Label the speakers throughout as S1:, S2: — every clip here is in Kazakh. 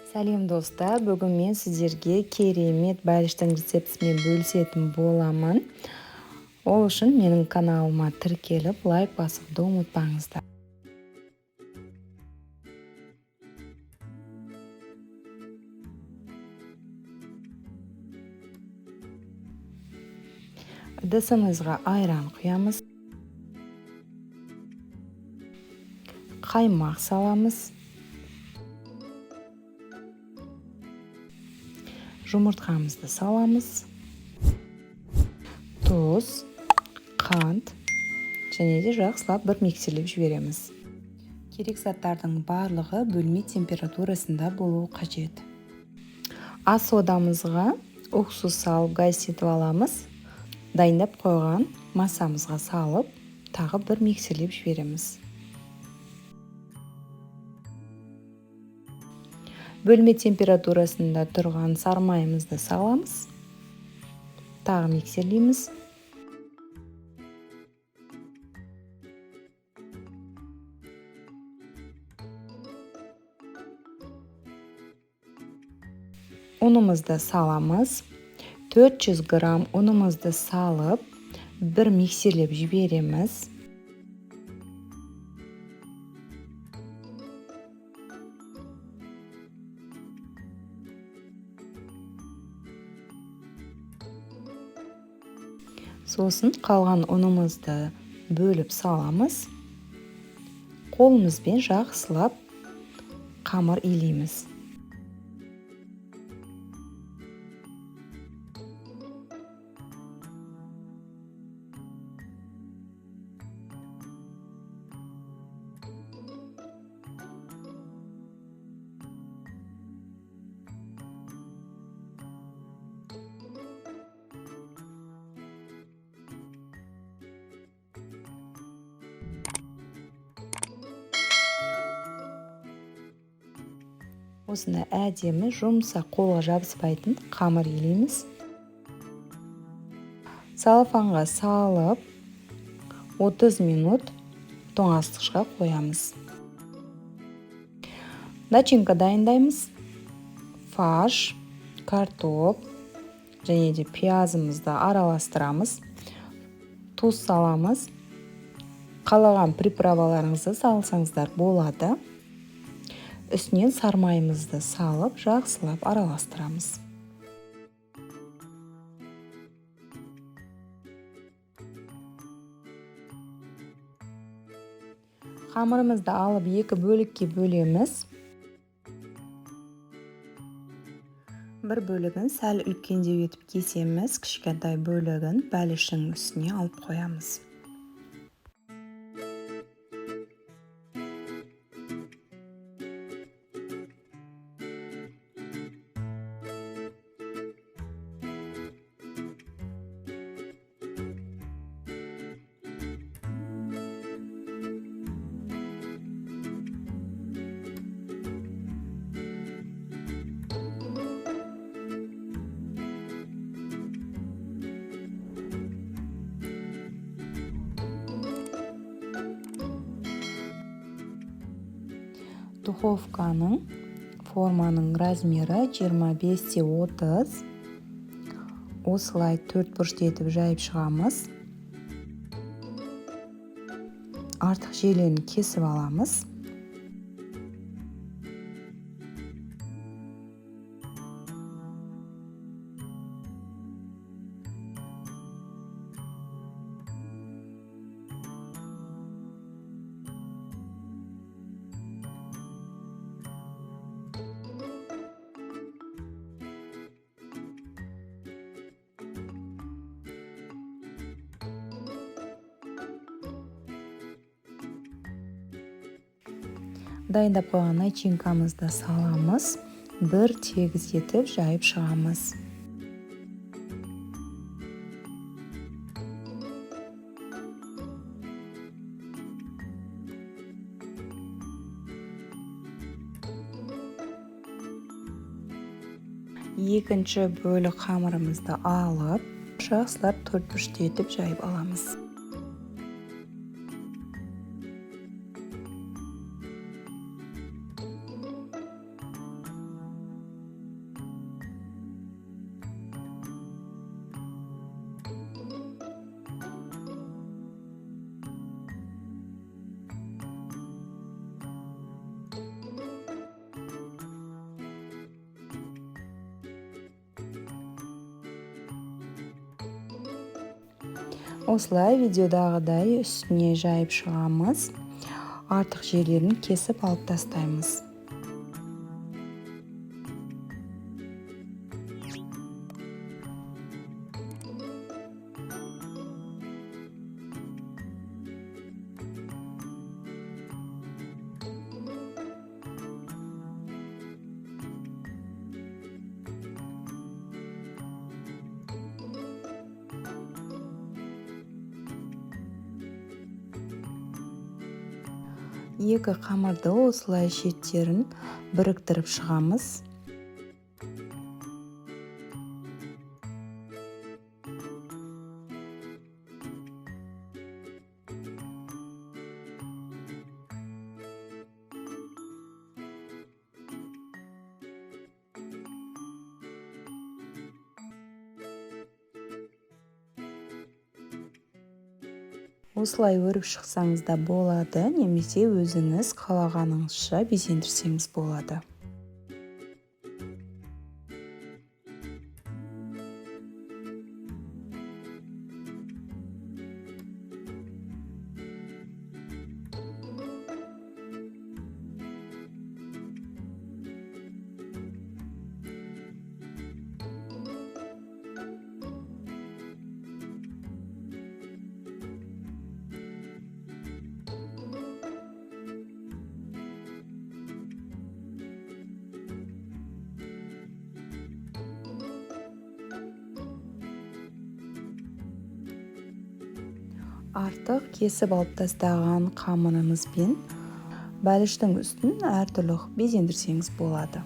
S1: Сәлем достар, бүгін мен сіздерге керемет бәліштің рецептісімен бөлісетін боламын. Ол үшін менің каналыма тіркеліп, лайк басуды ұмытпаңыздар. Ыдысымызға айран құямыз. Қаймақ саламыз. Жұмыртқамызды саламыз. Тұз, қант және де жақсылап бір миксерлеп жібереміз. Керек заттардың барлығы бөлме температурасында болуы қажет. Ас содамызға уксус салып газ етіп аламыз. Дайындап қойған массамызға салып, тағы бір миксерлеп жібереміз. Бөлме температурасында тұрған сармайымызды саламыз. Тағы миксерлейміз. Ұнымызды саламыз. 400 грамм ұнымызды салып, бір миксерлеп жібереміз. Сосын қалған ұнымызды бөліп саламыз. Қолымызбен жақсылап қамыр илейміз. Осында әдемі жұмсақ қолға жабыспайтын қамыр илейміз. Салафанға салып 30 минут тоңазытқышқа қоямыз. Начинка дайындаймыз. Фарш, картоп және де пиязымызды араластырамыз. Тұз саламыз. Қалаған приправаларыңызды салсаңыздар болады. Үстінен сармайымызды салып, жақсылап араластырамыз. Қамырымызды алып екі бөлікке бөлеміз. Бір бөлігін сәл үлкендеу етіп кесеміз, кішкентай бөлігін бәліштің үстіне алып қоямыз. Духовканың форманың размері 25-30. Осылай 4 бұрышты етіп жайып шығамыз. Артық жерлерін кесіп аламыз. Дайындап қойған начинкамызды саламыз. Бір тегіс етіп жайып шығамыз. Екінші бөлік қамырымызды алып, жақсылап 4 бұрышты етіп жайып аламыз. Осылай видеодағыдай үстіне жайып шығамыз. Артық жерлерін кесіп алып тастаймыз. Екі қамырды осылай шеттерін біріктіріп шығамыз. Осылай өріп шықсаңыз да болады, немесе өзіңіз қалағаныңызша безендірсеңіз болады. Артық кесіп алып тастаған қамырымызбен бәліштің үстін әртүрлі безендірсеңіз болады.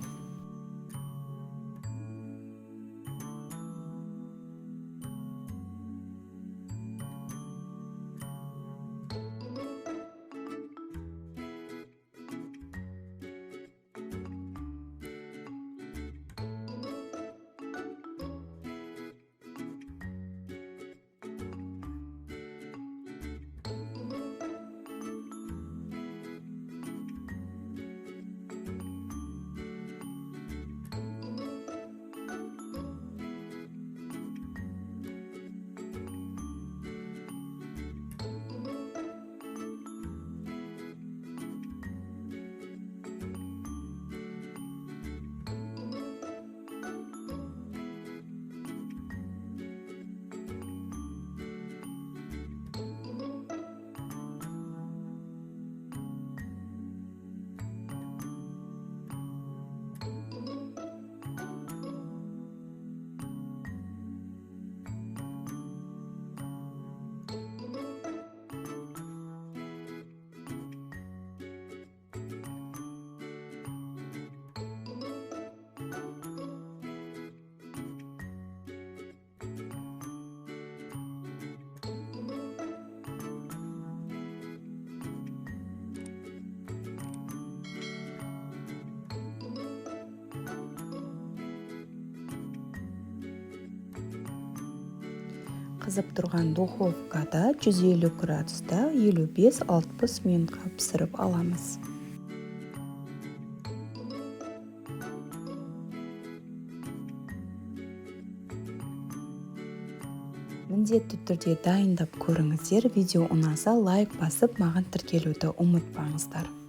S1: Қызып тұрған духовкада 150 градуста 55-60 минутқа пісіріп аламыз. Міндетті түрде дайындап көріңіздер. Видео ұнаса лайк басып, маған тіркелуді ұмытпаңыздар.